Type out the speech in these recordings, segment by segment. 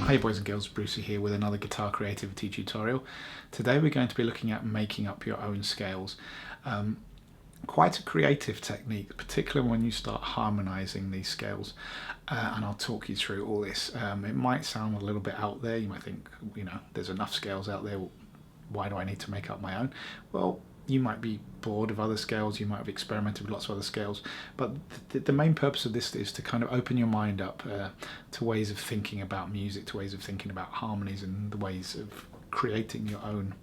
Hi boys and girls, Brucey here with another guitar creativity tutorial. Today we're going to be looking at making up your own scales. Quite a creative technique, particularly when you start harmonizing these scales, and I'll talk you through all this. It might sound a little bit out there. You might think, there's enough scales out there, why do I need to make up my own? Well, you might be bored of other scales, you might have experimented with lots of other scales, but the main purpose of this is to kind of open your mind up to ways of thinking about music, to ways of thinking about harmonies and the ways of creating your own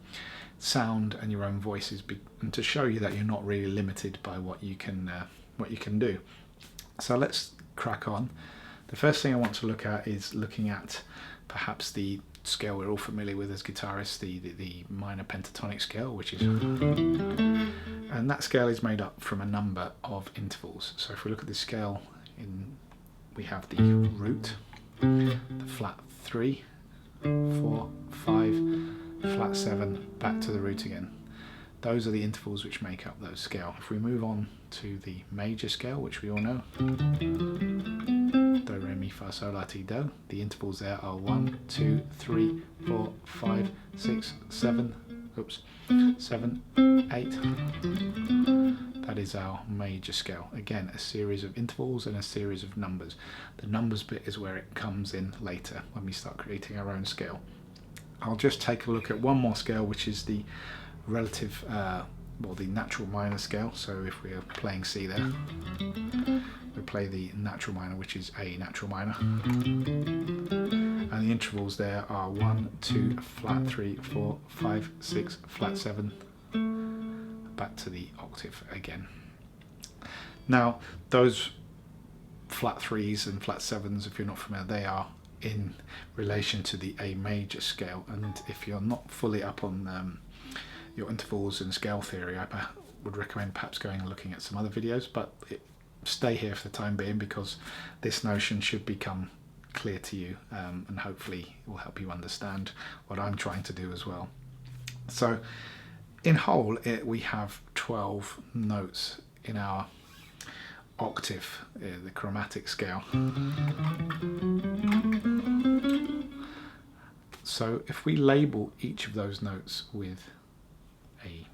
sound and your own voices, and to show you that you're not really limited by what you can do. So let's crack on. The first thing I want to look at is looking at perhaps the scale we're all familiar with as guitarists, the minor pentatonic scale, which is, and that scale is made up from a number of intervals. So if we look at the scale, we have the root, the flat 3, 4, 5, flat 7, back to the root again. Those are the intervals which make up those scale. If we move on to the major scale, which we all know, do, re, mi, fa, sol, la, ti, do. The intervals there are 1, 2, 3, 4, 5, 6, 7, 7, 8. That is our major scale. Again, a series of intervals and a series of numbers. The numbers bit is where it comes in later when we start creating our own scale. I'll just take a look at one more scale, which is the relative, the natural minor scale. So if we are playing C there, we play the natural minor, which is A natural minor, and the intervals there are 1, 2, flat 3, 4, 5, 6, flat 7, back to the octave again. Now those flat 3s and flat 7s, if you're not familiar, they are in relation to the A major scale, and if you're not fully up on your intervals and scale theory, I would recommend perhaps going and looking at some other videos, but stay here for the time being because this notion should become clear to you, and hopefully it will help you understand what I'm trying to do as well. So in whole, we have 12 notes in our octave, the chromatic scale. So if we label each of those notes with a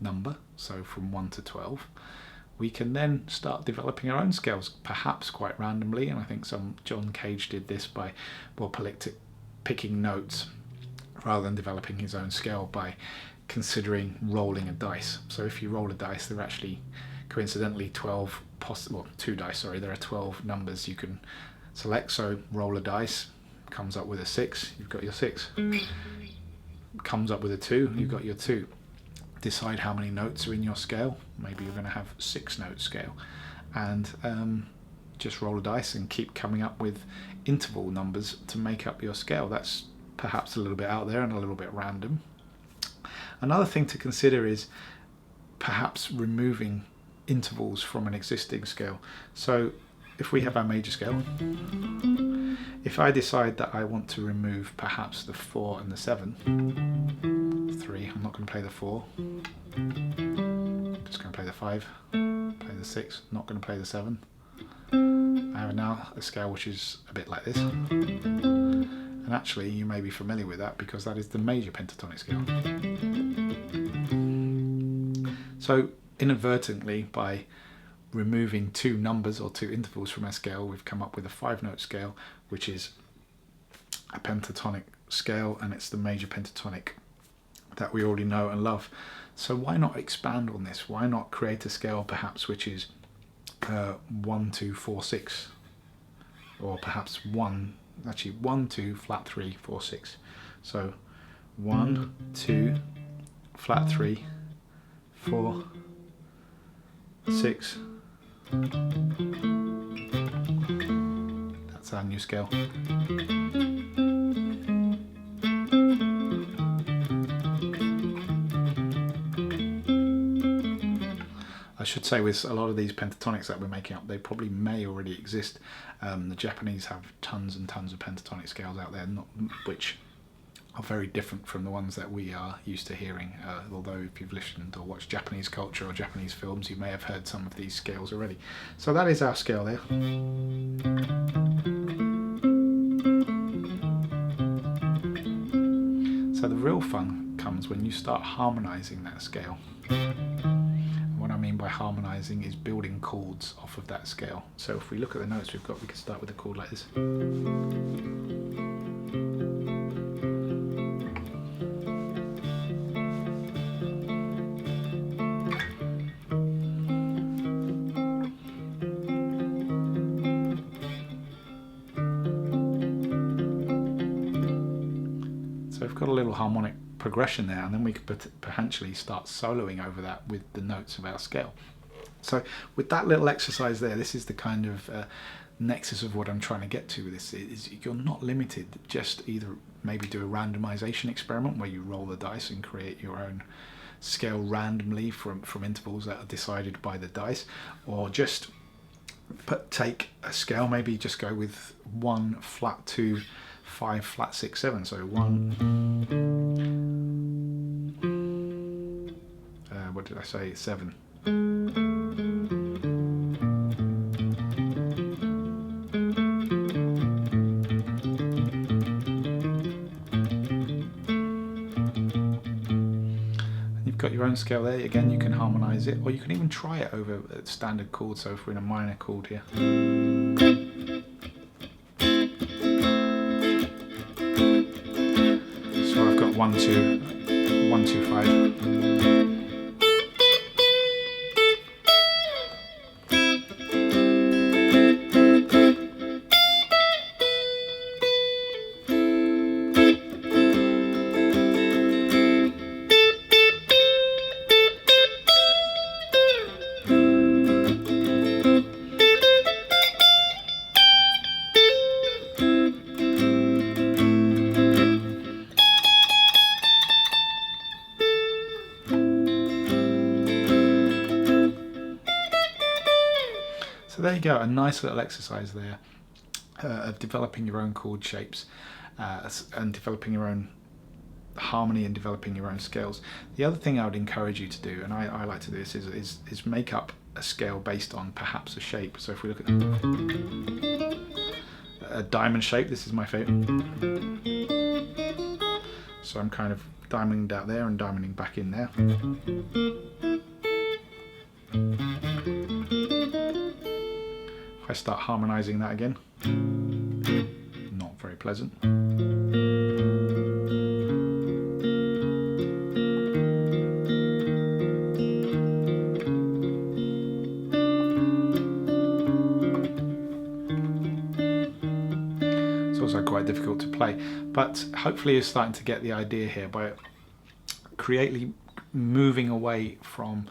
number, so from 1 to 12, we can then start developing our own scales, perhaps quite randomly, and I think John Cage did this by picking notes rather than developing his own scale by considering rolling a dice. So if you roll a dice, there are actually coincidentally 12 2 dice, sorry, there are 12 numbers you can select. So roll a dice, comes up with a 6, you've got your 6. Comes up with a 2, you've got your 2. Decide how many notes are in your scale. Maybe you're going to have 6-note scale, and just roll a dice and keep coming up with interval numbers to make up your scale. That's perhaps a little bit out there and a little bit random. Another thing to consider is perhaps removing intervals from an existing scale. So if we have our major scale, if I decide that I want to remove perhaps the 4 and the 7, 3, I'm not going to play the 4, just going to play the 5, play the 6, not going to play the 7. I have now a scale which is a bit like this, and actually you may be familiar with that because that is the major pentatonic scale. So inadvertently, by removing 2 numbers or 2 intervals from our scale, we've come up with a 5-note scale, which is a pentatonic scale, and it's the major pentatonic that we already know and love. So why not expand on this? Why not create a scale perhaps which is 1, 2, 4, 6, or perhaps 1, 2, flat 3, 4, 6. So 1, 2, flat 3, 4, 6. That's our new scale. I should say with a lot of these pentatonics that we're making up, they probably may already exist. The Japanese have tons and tons of pentatonic scales out there, which are very different from the ones that we are used to hearing, although if you've listened or watched Japanese culture or Japanese films, you may have heard some of these scales already. So that is our scale there. But the real fun comes when you start harmonizing that scale. And what I mean by harmonizing is building chords off of that scale. So if we look at the notes we've got, we can start with a chord like this. So we've got a little harmonic progression there, and then we could potentially start soloing over that with the notes of our scale. So with that little exercise there, this is the kind of nexus of what I'm trying to get to with this. Is you're not limited, just either maybe do a randomization experiment where you roll the dice and create your own scale randomly from intervals that are decided by the dice, or just take a scale, maybe just go with 1 flat 2 5 flat 6 7, so 1 what did I say, 7. You've got your own scale there. Again, you can harmonize it, or you can even try it over a standard chord. So if we're in a minor chord here, so I've got 1 2 1 2 5. So there you go, a nice little exercise there of developing your own chord shapes and developing your own harmony and developing your own scales. The other thing I would encourage you to do, and I like to do this, is make up a scale based on perhaps a shape. So if we look at a diamond shape, this is my favourite. So I'm kind of diamonding out there and diamonding back in there. I start harmonizing that again. Not very pleasant. It's also quite difficult to play, but hopefully you're starting to get the idea here by creatively moving away from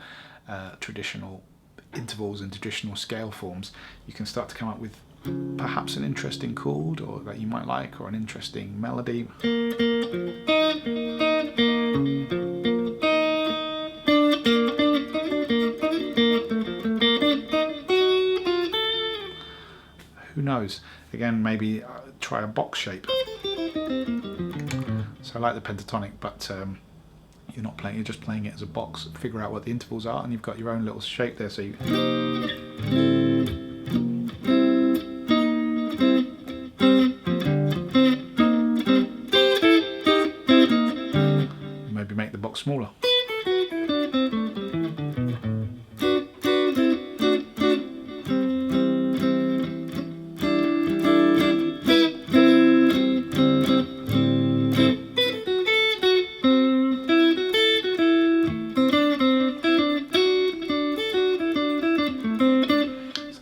traditional intervals and traditional scale forms. You can start to come up with perhaps an interesting chord or that you might like, or an interesting melody. Who knows? Again, maybe try a box shape. So I like the pentatonic, but you're not playing, you're just playing it as a box. Figure out what the intervals are, and you've got your own little shape there. So you maybe make the box smaller.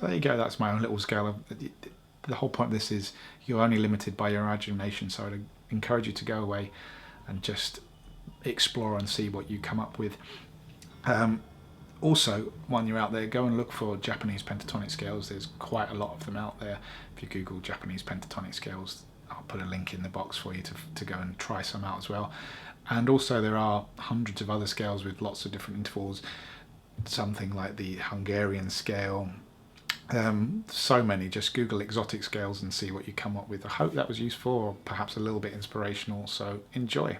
There you go, that's my own little scale. The whole point of this is you're only limited by your imagination, so I'd encourage you to go away and just explore and see what you come up with. Also, when you're out there, go and look for Japanese pentatonic scales. There's quite a lot of them out there. If you Google Japanese pentatonic scales, I'll put a link in the box for you to go and try some out as well. And also there are hundreds of other scales with lots of different intervals, something like the Hungarian scale. So many. Just Google exotic scales and see what you come up with. I hope that was useful, or perhaps a little bit inspirational, so enjoy.